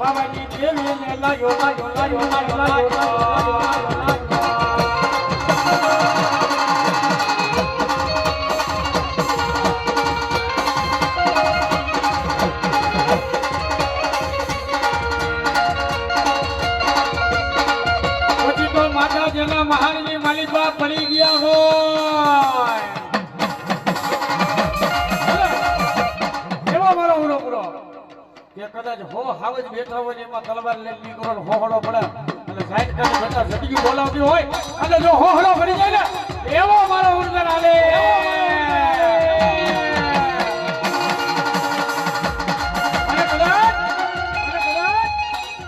પાવાની દેવીને લાયો લાયો લાયો લાયો લાયો પછી તો માતા જેના મહારની માલિકા પડી ગયા હોય એવા મારો ઉરો પૂરો કે કદાચ હો હાવજ બેઠા હોય એમાં તલવાર લઈ નીકળો હોહડો પડે અને સાઈડ કરી બેઠા ઝટકી બોલાવતી હોય અને જો હોહડો પડી જાય ને એવો મારો ઉર્દર આલે અને કદાચ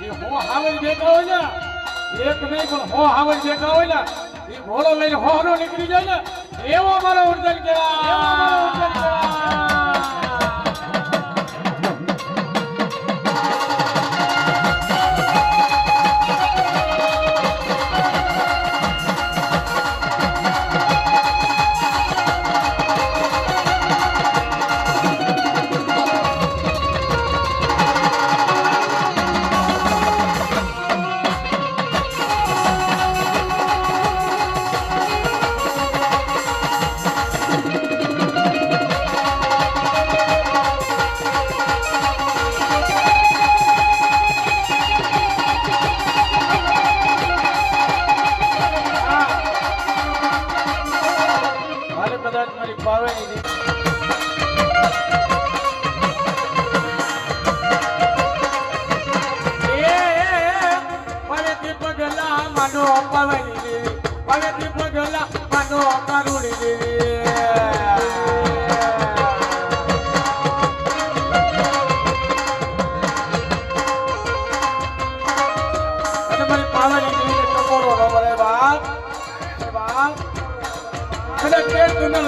એ હો હાવજ બેઠા હોય ને એક નહીં પણ હો હાવજ બેઠા હોય ને એ ઘોડો લઈને હોહડો નીકળી જાય ને એવો મારો ઉર્દર કહેવાય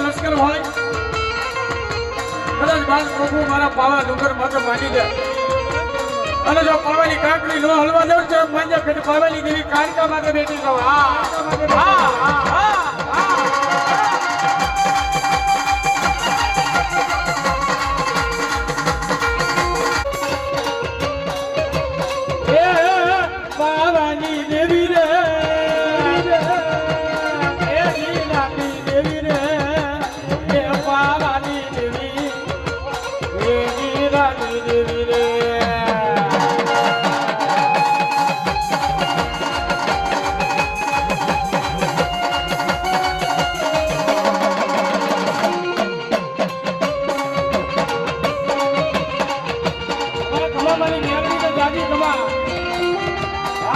લશ્કર હોય કદાચ બાળ પ્રભુ મારા પાવા ડુંગર માથે માંડી દે અને જો પાવાની કાંકડી નો હલવા દઉં તો માંજા ફેર પાવાની દેવી કાણકા માટે બેઠી જાવ પાવાની દેવી રે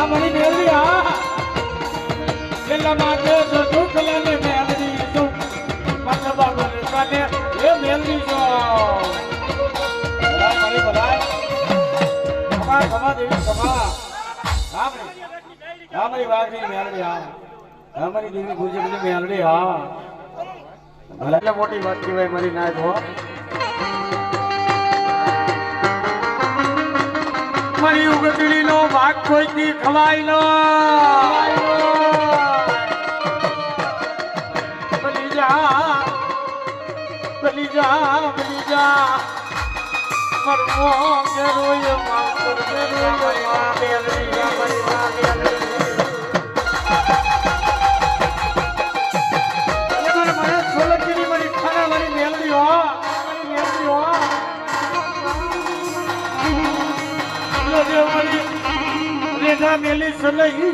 મણી મેલડી હા પેલા માટે જો દુખલા ને મેલડી જો પાછા બાબા ને કાને એ મેલડી જો બરાબર મારી બરાબર ખમા ખમા દેવી ખમા હા મારી વાઘની મેલડી હા મારી દેવી ગુજરની મેલડી હા ભલે મોટી વાત કહેવાય મારી નાય હો મારી ઉગતડી નો ભાગ કોઈથી ખવાય નો બલી જા મરમો કે રોય માતર કે રોય મેલડી મારી મેલડી એ મારા સોલકીની મારી ખાના મારી મેલડી હો રેખા મેલી સલઈ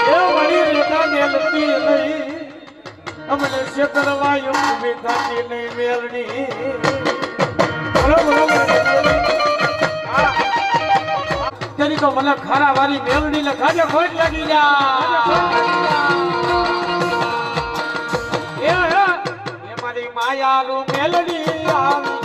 એ વળી રેખા મેલતી નહીં અમને શેતરવાયું બેઠાતી નહીં મેલડી તેની તો મને ખારા વાળી મેલડી ને ખાજે ખોટ લાગી જા એ મારી માયાનું મેલડી આવી